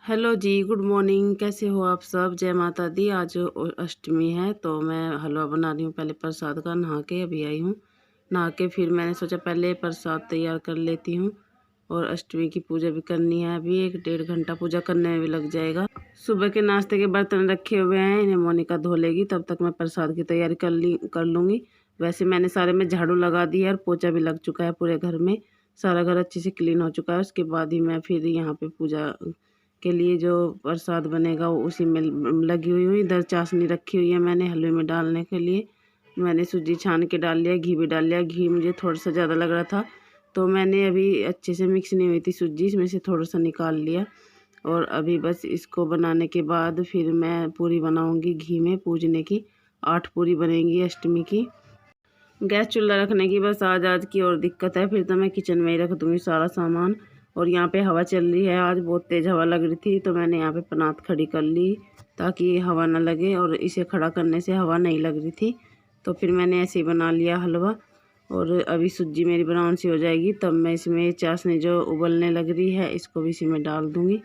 Hello जी, good morning. कैसे हो आप सब? जय माता दी। आज अष्टमी है तो मैं हलवा बना रही हूँ पहले प्रसाद का। नहा के अभी आई हूँ। नहा के फिर मैंने सोचा पहले प्रसाद तैयार कर लेती हूँ और अष्टमी की पूजा भी करनी है। अभी 1-1.5 घंटा पूजा करने में भी लग जाएगा। सुबह के नाश्ते के बर्तन रखे हुए हैं, इन्हें मोनिका धो लेगी, तब तक मैं प्रसाद की तैयारी कर लूँगी। वैसे मैंने सारे में झाड़ू लगा दिया और पोछा भी लग चुका है पूरे घर में। सारा घर अच्छे से क्लीन हो चुका है। उसके बाद ही मैं फिर यहाँ पे पूजा के लिए जो प्रसाद बनेगा वो उसी में लगी हुई हूँ। इधर चाशनी रखी हुई है मैंने हलवे में डालने के लिए। मैंने सूजी छान के डाल लिया, घी भी डाल लिया। घी मुझे थोड़ा सा ज़्यादा लग रहा था तो मैंने अभी अच्छे से मिक्स नहीं हुई थी सूजी, इसमें से थोड़ा सा निकाल लिया। और अभी बस इसको बनाने के बाद फिर मैं पूरी बनाऊँगी घी में पूजने की। 8 पूरी बनेंगी अष्टमी की। गैस चूल्हा रखने की बस आज की और दिक्कत है। फिर तो मैं किचन में ही रख दूँगी सारा सामान। और यहाँ पे हवा चल रही है, आज बहुत तेज़ हवा लग रही थी तो मैंने यहाँ पे पनात खड़ी कर ली ताकि हवा ना लगे, और इसे खड़ा करने से हवा नहीं लग रही थी। तो फिर मैंने ऐसे ही बना लिया हलवा। और अभी सूजी मेरी ब्राउन सी हो जाएगी तब मैं इसमें चाशनी जो उबलने लग रही है इसको भी इसी में डाल दूँगी।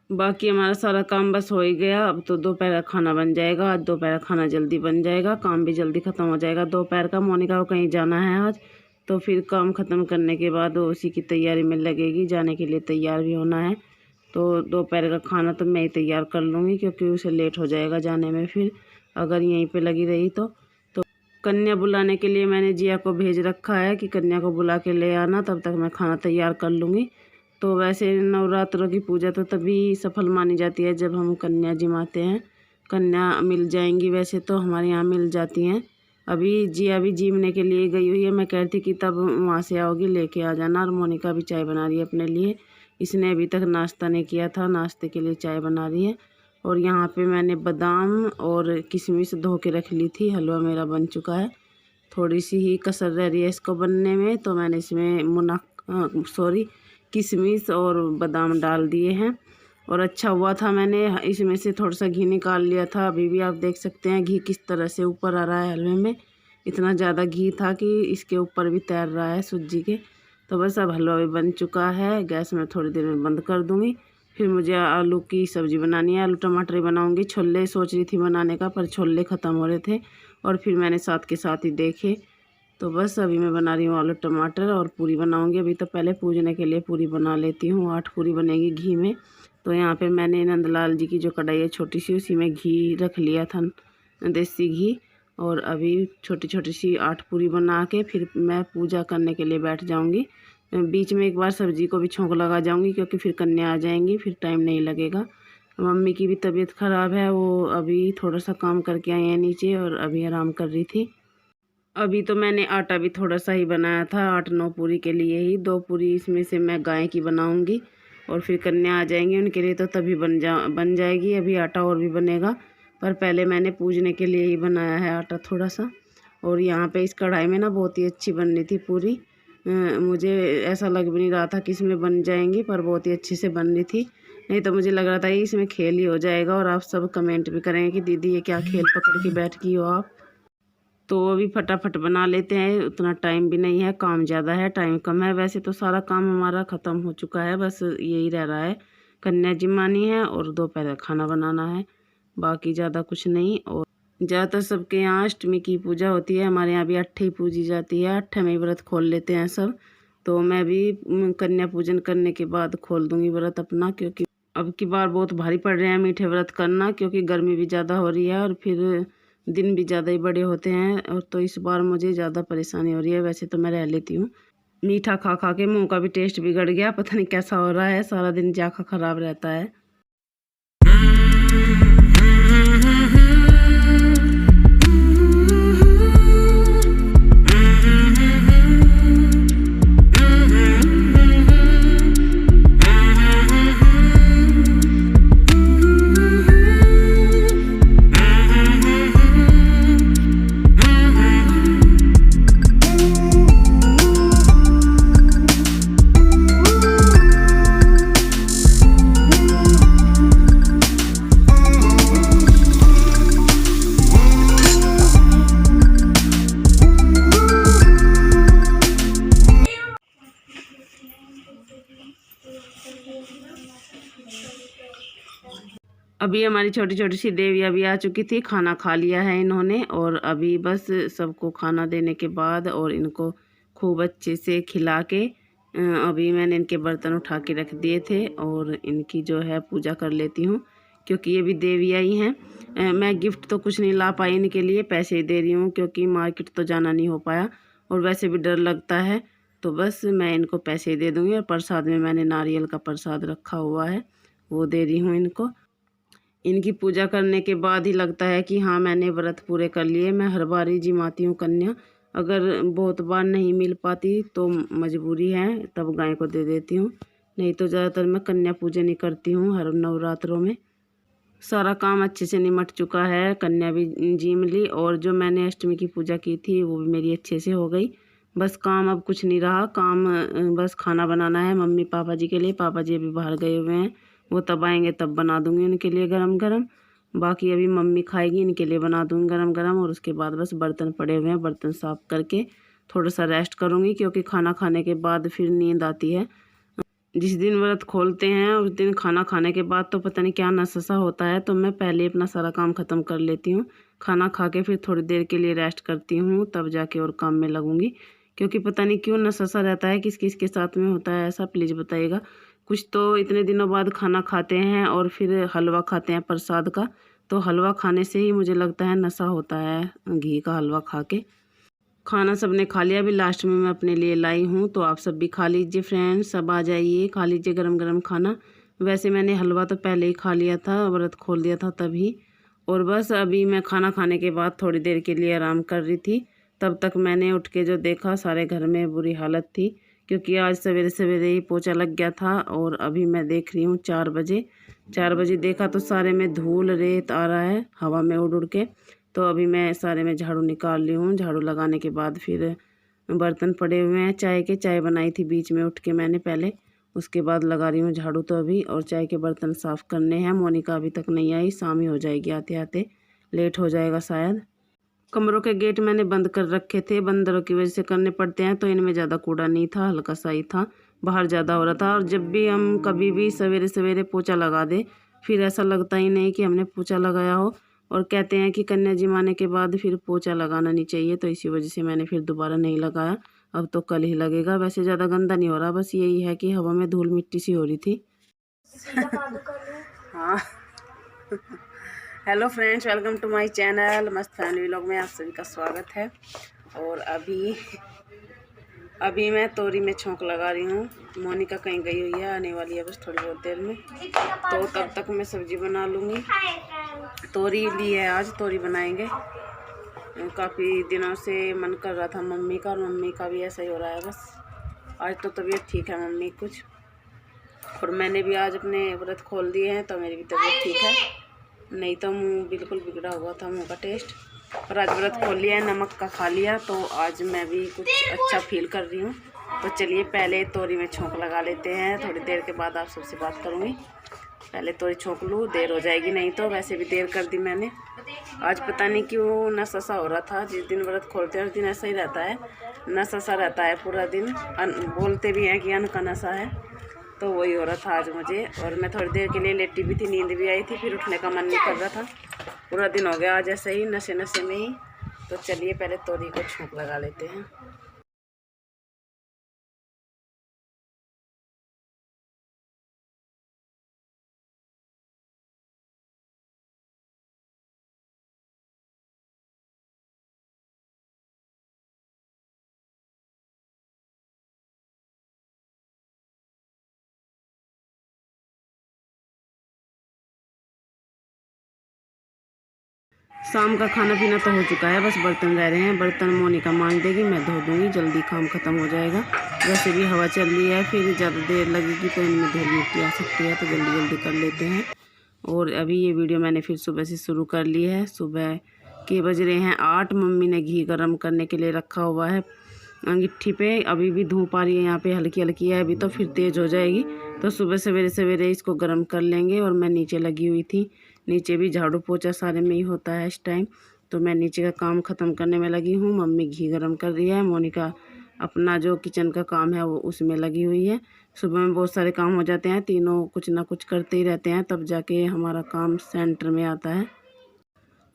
बाकी हमारा सारा काम बस हो ही गया। अब तो दोपहर का खाना बन जाएगा। आज दोपहर का खाना जल्दी बन जाएगा, काम भी जल्दी ख़त्म हो जाएगा। दोपहर का मोनिका को कहीं जाना है आज, तो फिर काम ख़त्म करने के बाद वो उसी की तैयारी में लगेगी। जाने के लिए तैयार भी होना है तो दोपहर का खाना तो मैं ही तैयार कर लूँगी क्योंकि उसे लेट हो जाएगा जाने में फिर अगर यहीं पर लगी रही तो। कन्या बुलाने के लिए मैंने जिया को भेज रखा है कि कन्या को बुला के ले आना, तब तक मैं खाना तैयार कर लूँगी। तो वैसे नवरात्रों की पूजा तो तभी सफल मानी जाती है जब हम कन्या जिमाते हैं। कन्या मिल जाएंगी, वैसे तो हमारे यहाँ मिल जाती हैं। अभी जिया भी जीमने के लिए गई हुई है। मैं कह रही थी कि तब वहाँ से आओगी लेके आ जाना। और मोनिका भी चाय बना रही है अपने लिए। इसने अभी तक नाश्ता नहीं किया था, नाश्ते के लिए चाय बना रही है। और यहाँ पे मैंने बादाम और किशमिश धो के रख ली थी। हलवा मेरा बन चुका है, थोड़ी सी ही कसर रह रही है इसको बनने में। तो मैंने इसमें किशमिश और बादाम डाल दिए हैं और अच्छा हुआ था। मैंने इसमें से थोड़ा सा घी निकाल लिया था। अभी भी आप देख सकते हैं घी किस तरह से ऊपर आ रहा है हलवे में। इतना ज़्यादा घी था कि इसके ऊपर भी तैर रहा है सूजी के। तो बस अब हलवा भी बन चुका है। गैस में थोड़ी देर में बंद कर दूँगी। फिर मुझे आलू की सब्ज़ी बनानी है, आलू टमाटर ही बनाऊँगी। छोले सोच रही थी बनाने का, पर छोले ख़त्म हो रहे थे और फिर मैंने साथ के साथ ही देखे। तो बस अभी मैं बना रही हूँ आलू टमाटर और पूरी बनाऊँगी। अभी तो पहले पूजने के लिए पूरी बना लेती हूँ। 8 पूरी बनेगी घी में। तो यहाँ पे मैंने नंदलाल जी की जो कढ़ाई है छोटी सी, उसी में घी रख लिया था, देसी घी। और अभी छोटी छोटी सी 8 पूरी बना के फिर मैं पूजा करने के लिए बैठ जाऊँगी। बीच में एक बार सब्ज़ी को भी छोंक लगा जाऊँगी क्योंकि फिर कन्या आ जाएंगी, फिर टाइम नहीं लगेगा। मम्मी की भी तबीयत ख़राब है, वो अभी थोड़ा सा काम करके आई हैं नीचे और अभी आराम कर रही थी। अभी तो मैंने आटा भी थोड़ा सा ही बनाया था, 8-9 पूरी के लिए ही। 2 पूरी इसमें से मैं गाय की बनाऊंगी और फिर कन्या आ जाएंगी उनके लिए तो तभी बन जाएगी। अभी आटा और भी बनेगा, पर पहले मैंने पूजने के लिए ही बनाया है आटा थोड़ा सा। और यहाँ पे इस कढ़ाई में ना बहुत ही अच्छी बन रही थी पूरी। मुझे ऐसा लग भी नहीं रहा था कि इसमें बन जाएंगी, पर बहुत ही अच्छे से बन रही थी। नहीं तो मुझे लग रहा था कि इसमें खेल ही हो जाएगा। और आप सब कमेंट भी करेंगे कि दीदी ये क्या खेल पकड़ के बैठ गई हो आप। तो अभी फटाफट बना लेते हैं, उतना टाइम भी नहीं है, काम ज़्यादा है टाइम कम है। वैसे तो सारा काम हमारा ख़त्म हो चुका है, बस यही रह रहा है कन्या जिमानी है और दोपहर का खाना बनाना है, बाकी ज़्यादा कुछ नहीं। और ज़्यादातर सबके यहाँ अष्टमी की पूजा होती है, हमारे यहाँ भी अट्ठ ही पूजी जाती है। अट्ठ में व्रत खोल लेते हैं सब। तो मैं भी कन्या पूजन करने के बाद खोल दूँगी व्रत अपना, क्योंकि अब की बार बहुत भारी पड़ रहे हैं मीठे व्रत करना, क्योंकि गर्मी भी ज़्यादा हो रही है और फिर दिन भी ज़्यादा ही बड़े होते हैं। और तो इस बार मुझे ज़्यादा परेशानी हो रही है। वैसे तो मैं रह लेती हूँ, मीठा खा खा के मुंह का भी टेस्ट बिगड़ गया, पता नहीं कैसा हो रहा है, सारा दिन जाखा ख़राब रहता है। अभी हमारी छोटी छोटी सी देविया भी आ चुकी थी, खाना खा लिया है इन्होंने। और अभी बस सबको खाना देने के बाद और इनको खूब अच्छे से खिला के अभी मैंने इनके बर्तन उठा के रख दिए थे और इनकी जो है पूजा कर लेती हूँ, क्योंकि ये भी देविया ही हैं। मैं गिफ्ट तो कुछ नहीं ला पाई इनके लिए, पैसे ही दे रही हूँ क्योंकि मार्केट तो जाना नहीं हो पाया और वैसे भी डर लगता है, तो बस मैं इनको पैसे ही दे दूँगी। और प्रसाद में मैंने नारियल का प्रसाद रखा हुआ है, वो दे रही हूँ इनको। इनकी पूजा करने के बाद ही लगता है कि हाँ मैंने व्रत पूरे कर लिए। मैं हर बार ही जिमाती हूँ कन्या, अगर बहुत बार नहीं मिल पाती तो मजबूरी है, तब गाय को दे देती हूँ, नहीं तो ज़्यादातर मैं कन्या पूजन ही करती हूँ हर नवरात्रों में। सारा काम अच्छे से निमट चुका है, कन्या भी जीम ली और जो मैंने अष्टमी की पूजा की थी वो भी मेरी अच्छे से हो गई। बस काम अब कुछ नहीं रहा, काम बस खाना बनाना है मम्मी पापा जी के लिए। पापा जी अभी बाहर गए हुए हैं, वो तब आएंगे तब बना दूंगी उनके लिए गरम गरम। बाकी अभी मम्मी खाएगी, इनके लिए बना दूंगी गरम गरम। और उसके बाद बस बर्तन पड़े हुए हैं, बर्तन साफ करके थोड़ा सा रेस्ट करूँगी, क्योंकि खाना खाने के बाद फिर नींद आती है। जिस दिन व्रत खोलते हैं उस दिन खाना खाने के बाद तो पता नहीं क्या नशा होता है, तो मैं पहले अपना सारा काम ख़त्म कर लेती हूँ। खाना खा के फिर थोड़ी देर के लिए रेस्ट करती हूँ, तब जाके और काम में लगूंगी। क्योंकि पता नहीं क्यों नशा रहता है, किस किस के साथ में होता है ऐसा, प्लीज़ बताइएगा। कुछ तो इतने दिनों बाद खाना खाते हैं और फिर हलवा खाते हैं प्रसाद का, तो हलवा खाने से ही मुझे लगता है नशा होता है, घी का हलवा खा के। खाना सबने खा लिया, अभी लास्ट में मैं अपने लिए लाई हूँ, तो आप सब भी खा लीजिए फ्रेंड्स, सब आ जाइए खा लीजिए गरम गरम खाना। वैसे मैंने हलवा तो पहले ही खा लिया था, व्रत खोल दिया था तभी। और बस अभी मैं खाना खाने के बाद थोड़ी देर के लिए आराम कर रही थी, तब तक मैंने उठ के जो देखा सारे घर में बुरी हालत थी, क्योंकि आज सवेरे सवेरे ही पोछा लग गया था। और अभी मैं देख रही हूँ 4 बजे देखा तो सारे में धूल रेत आ रहा है हवा में उड़ उड़ के। तो अभी मैं सारे में झाड़ू निकाल ली हूँ। झाड़ू लगाने के बाद फिर बर्तन पड़े हुए हैं, चाय बनाई थी बीच में उठ के मैंने पहले, उसके बाद लगा रही हूँ झाड़ू तो अभी। और चाय के बर्तन साफ़ करने हैं। मोनिका अभी तक नहीं आई, शाम ही हो जाएगी आते आते, लेट हो जाएगा शायद। कमरों के गेट मैंने बंद कर रखे थे, बंदरों की वजह से करने पड़ते हैं, तो इनमें ज़्यादा कूड़ा नहीं था, हल्का सा ही था, बाहर ज़्यादा हो रहा था। और जब भी हम कभी भी सवेरे सवेरे पोछा लगा दे, फिर ऐसा लगता ही नहीं कि हमने पोछा लगाया हो। और कहते हैं कि कन्या जिमाने के बाद फिर पोछा लगाना नहीं चाहिए, तो इसी वजह से मैंने फिर दोबारा नहीं लगाया। अब तो कल ही लगेगा। वैसे ज़्यादा गंदा नहीं हो रहा, बस यही है कि हवा में धूल मिट्टी सी हो रही थी। हाँ hello friends, welcome to my channel मस्त फैमिली व्लॉग में आप सभी का स्वागत है। और अभी मैं तोरी में छोंक लगा रही हूँ। मोनिका कहीं गई हुई है, आने वाली है बस थोड़ी बहुत देर में, तो तब तक मैं सब्जी बना लूँगी। तोरी ली है, आज तोरी बनाएंगे। काफ़ी दिनों से मन कर रहा था मम्मी का, और मम्मी का भी ऐसा ही हो रहा है। बस आज तो तबीयत ठीक है मम्मी कुछ, और मैंने भी आज अपने व्रत खोल दिए हैं तो मेरी भी तबीयत ठीक है, नहीं तो मुंह बिल्कुल बिगड़ा हुआ था, मुंह का टेस्ट। और आज व्रत खोल लिया है, नमक का खा लिया, तो आज मैं भी कुछ अच्छा फील कर रही हूँ। तो चलिए पहले तोरी में छोंक लगा लेते हैं, थोड़ी देर के बाद आप सबसे बात करूँगी। पहले तोरी छोंक लूँ, देर हो जाएगी नहीं तो, वैसे भी देर कर दी मैंने। आज पता नहीं क्यों नशा सा हो रहा था, जिस दिन व्रत खोलते हैं उस दिन ऐसा ही रहता है, नशा सा रहता है पूरा दिन। बोलते भी हैं कि अन्न का नशा है, तो वही हो रहा था आज मुझे। और मैं थोड़ी देर के लिए लेटी भी थी, नींद भी आई थी, फिर उठने का मन नहीं कर रहा था। पूरा दिन हो गया आज ऐसे ही नशे में ही। तो चलिए पहले तोरी को छोंक लगा लेते हैं। शाम का खाना पीना तो हो चुका है, बस बर्तन रह रहे हैं। बर्तन मोनिका मांज देगी, मैं धो दूँगी, जल्दी काम ख़त्म हो जाएगा। वैसे भी हवा चल रही है, फिर ज़्यादा देर लगेगी तो इनमें धूल मिट्टी आ सकती है, तो जल्दी जल्दी कर लेते हैं। और अभी ये वीडियो मैंने फिर सुबह से शुरू कर ली है। सुबह के बज रहे हैं 8। मम्मी ने घी गर्म करने के लिए रखा हुआ है अंगीठी पे, अभी भी धूप आ रही है यहाँ पे, हल्की हल्की है, अभी तो फिर तेज़ हो जाएगी। तो सुबह सवेरे सवेरे इसको गर्म कर लेंगे। और मैं नीचे लगी हुई थी, नीचे भी झाड़ू पोछा सारे में ही होता है इस टाइम, तो मैं नीचे का काम ख़त्म करने में लगी हूँ। मम्मी घी गर्म कर रही है, मोनिका अपना जो किचन का काम है वो उसमें लगी हुई है। सुबह में बहुत सारे काम हो जाते हैं, तीनों कुछ ना कुछ करते ही रहते हैं, तब जाके हमारा काम सेंटर में आता है।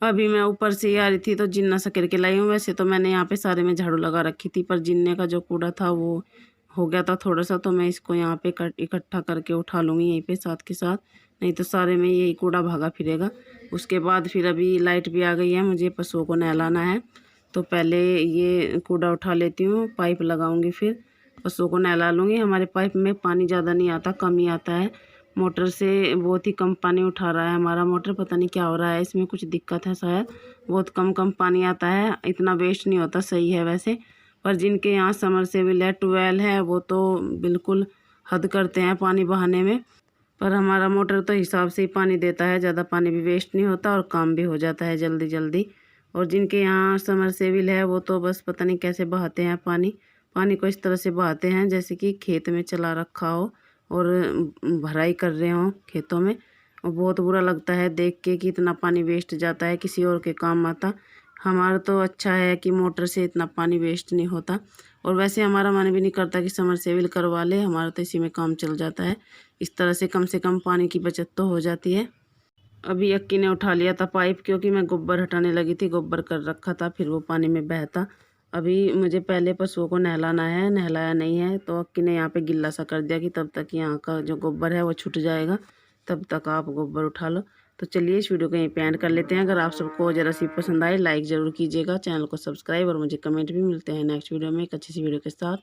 अभी मैं ऊपर से ही आ रही थी तो जिन्ना सा करके लाई हूँ। वैसे तो मैंने यहाँ पे सारे में झाड़ू लगा रखी थी, पर जिन्ने का जो कूड़ा था वो हो गया था थोड़ा सा, तो मैं इसको यहाँ पे इकट्ठा करके उठा लूँगी यहीं पे साथ के साथ, नहीं तो सारे में यही कूड़ा भागा फिरेगा। उसके बाद फिर अभी लाइट भी आ गई है, मुझे पशुओं को नहलाना है, तो पहले ये कूड़ा उठा लेती हूँ, पाइप लगाऊँगी, फिर पशुओं को नहला लूँगी। हमारे पाइप में पानी ज़्यादा नहीं आता, कम ही आता है। मोटर से बहुत ही कम पानी उठा रहा है हमारा मोटर, पता नहीं क्या हो रहा है, इसमें कुछ दिक्कत है शायद, बहुत कम कम पानी आता है, इतना वेस्ट नहीं होता, सही है वैसे। पर जिनके यहाँ समरसेबिल है, ट्यूबवेल है, वो तो बिल्कुल हद करते हैं पानी बहाने में। पर हमारा मोटर तो हिसाब से ही पानी देता है, ज़्यादा पानी भी वेस्ट नहीं होता और काम भी हो जाता है जल्दी जल्दी। और जिनके यहाँ समरसेबिल है वो तो बस पता नहीं कैसे बहाते हैं पानी, पानी को इस तरह से बहाते हैं जैसे कि खेत में चला रखा हो और भराई कर रहे हों खेतों में। और बहुत बुरा लगता है देख के कि इतना पानी वेस्ट जाता है, किसी और के काम आता। हमारा तो अच्छा है कि मोटर से इतना पानी वेस्ट नहीं होता, और वैसे हमारा मन भी नहीं करता कि समरसेबिल करवा ले, हमारा तो इसी में काम चल जाता है। इस तरह से कम पानी की बचत तो हो जाती है। अभी अक्की ने उठा लिया था पाइप, क्योंकि मैं गोबर हटाने लगी थी, गोबर कर रखा था, फिर वो पानी में बहता। अभी मुझे पहले पशुओं को नहलाना है, नहलाया नहीं है, तो अक्की ने यहाँ पे गिल्ला सा कर दिया कि तब तक यहाँ का जो गोबर है वो छूट जाएगा, तब तक आप गोबर उठा लो। तो चलिए इस वीडियो को यहीं पे एंड कर लेते हैं। अगर आप सबको ज़रा सी पसंद आए लाइक ज़रूर कीजिएगा, चैनल को सब्सक्राइब, और मुझे कमेंट भी। मिलते हैं नेक्स्ट वीडियो में एक अच्छी सी वीडियो के साथ।